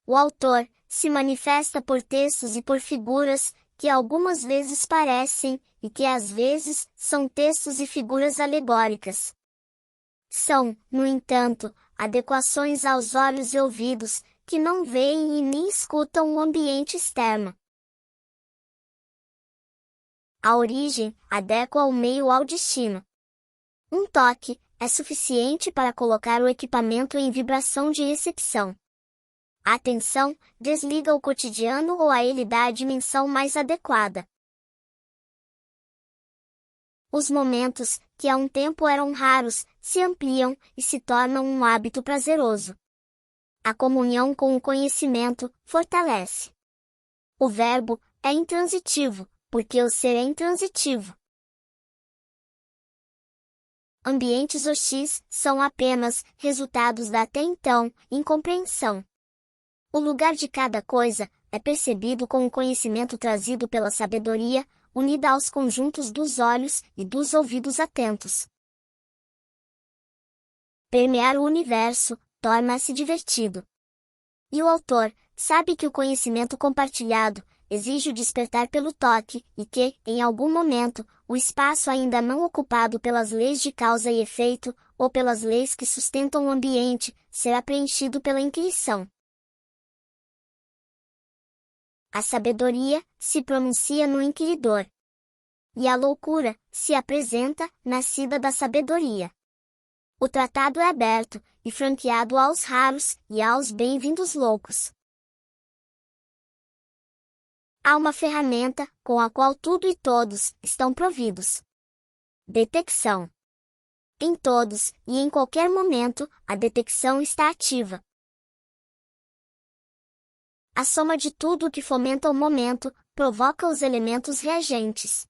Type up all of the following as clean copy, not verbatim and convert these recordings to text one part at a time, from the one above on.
O autor se manifesta por textos e por figuras, que algumas vezes parecem, e que às vezes são textos e figuras alegóricas. São, no entanto, adequações aos olhos e ouvidos, que não veem e nem escutam o ambiente externo. A origem adequa o meio ao destino. Um toque é suficiente para colocar o equipamento em vibração de recepção. A atenção desliga o cotidiano ou a ele dá a dimensão mais adequada. Os momentos, que há um tempo eram raros, se ampliam e se tornam um hábito prazeroso. A comunhão com o conhecimento fortalece. O verbo é intransitivo, porque o ser é intransitivo. Ambientes hostis são apenas resultados da até então incompreensão. O lugar de cada coisa é percebido com o conhecimento trazido pela sabedoria, unida aos conjuntos dos olhos e dos ouvidos atentos. Permear o universo torna-se divertido. E o autor sabe que o conhecimento compartilhado exige o despertar pelo toque e que, em algum momento, o espaço ainda não ocupado pelas leis de causa e efeito, ou pelas leis que sustentam o ambiente, será preenchido pela intuição. A sabedoria se pronuncia no inquiridor. E a loucura se apresenta, nascida da sabedoria. O tratado é aberto e franqueado aos raros e aos bem-vindos loucos. Há uma ferramenta com a qual tudo e todos estão providos. Detecção. Em todos e em qualquer momento, a detecção está ativa. A soma de tudo o que fomenta o momento, provoca os elementos reagentes.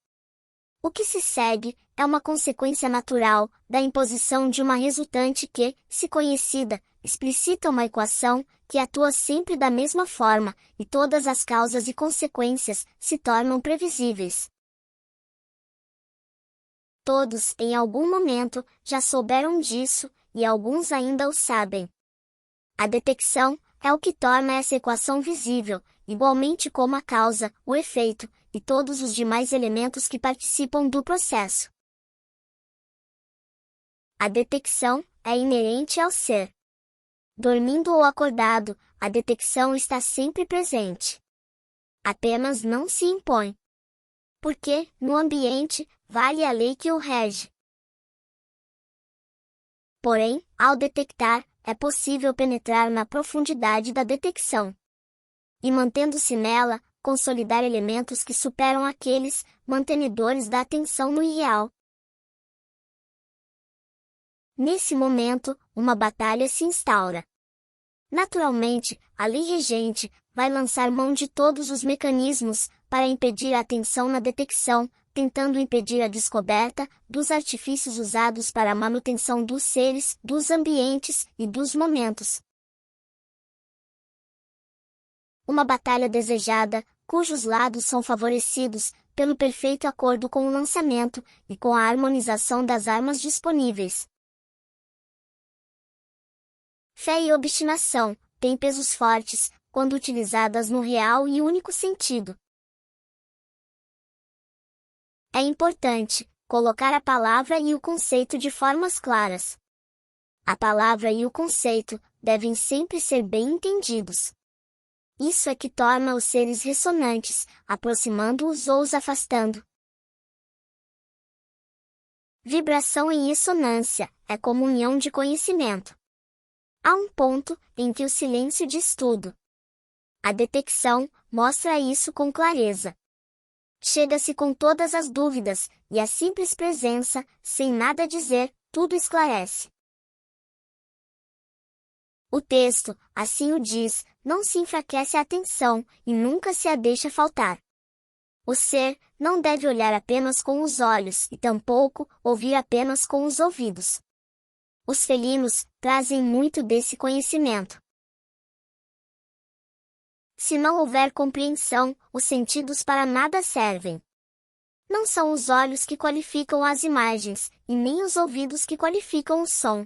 O que se segue é uma consequência natural da imposição de uma resultante que, se conhecida, explicita uma equação que atua sempre da mesma forma, e todas as causas e consequências se tornam previsíveis. Todos, em algum momento, já souberam disso, e alguns ainda o sabem. A detecção é o que torna essa equação visível, igualmente como a causa, o efeito, e todos os demais elementos que participam do processo. A detecção é inerente ao ser. Dormindo ou acordado, a detecção está sempre presente. Apenas não se impõe. Porque, no ambiente, vale a lei que o rege. Porém, ao detectar, é possível penetrar na profundidade da detecção. E mantendo-se nela, consolidar elementos que superam aqueles, mantenedores da atenção no irreal. Nesse momento, uma batalha se instaura. Naturalmente, a lei regente vai lançar mão de todos os mecanismos para impedir a atenção na detecção, tentando impedir a descoberta dos artifícios usados para a manutenção dos seres, dos ambientes e dos momentos. Uma batalha desejada, cujos lados são favorecidos pelo perfeito acordo com o lançamento e com a harmonização das armas disponíveis. Fé e obstinação têm pesos fortes, quando utilizadas no real e único sentido. É importante colocar a palavra e o conceito de formas claras. A palavra e o conceito devem sempre ser bem entendidos. Isso é que torna os seres ressonantes, aproximando-os ou os afastando. Vibração em ressonância é comunhão de conhecimento. Há um ponto em que o silêncio diz tudo. A detecção mostra isso com clareza. Chega-se com todas as dúvidas, e a simples presença, sem nada dizer, tudo esclarece. O texto, assim o diz, não se enfraquece a atenção, e nunca se a deixa faltar. O ser não deve olhar apenas com os olhos, e tampouco ouvir apenas com os ouvidos. Os felinos trazem muito desse conhecimento. Se não houver compreensão, os sentidos para nada servem. Não são os olhos que qualificam as imagens, e nem os ouvidos que qualificam o som.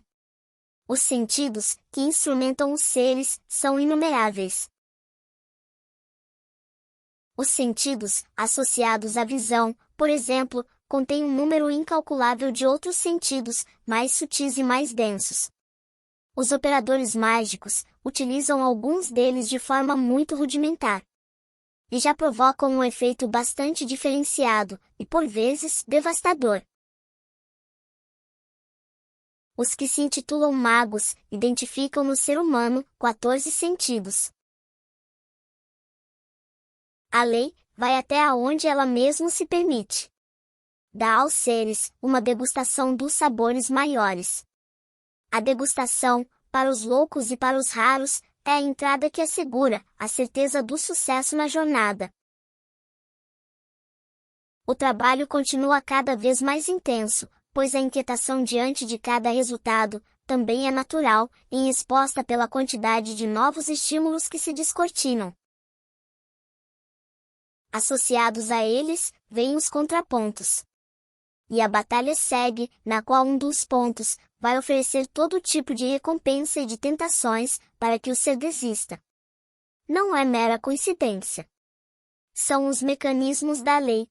Os sentidos, que instrumentam os seres, são inumeráveis. Os sentidos, associados à visão, por exemplo, contêm um número incalculável de outros sentidos, mais sutis e mais densos. Os operadores mágicos utilizam alguns deles de forma muito rudimentar. E já provocam um efeito bastante diferenciado, e por vezes, devastador. Os que se intitulam magos, identificam no ser humano 14 sentidos. A lei vai até aonde ela mesmo se permite. Dá aos seres uma degustação dos sabores maiores. A degustação, para os loucos e para os raros, é a entrada que assegura a certeza do sucesso na jornada. O trabalho continua cada vez mais intenso, pois a inquietação diante de cada resultado também é natural e exposta pela quantidade de novos estímulos que se descortinam. Associados a eles, vêm os contrapontos. E a batalha segue, na qual um dos pontos vai oferecer todo tipo de recompensa e de tentações para que o ser desista. Não é mera coincidência. São os mecanismos da lei.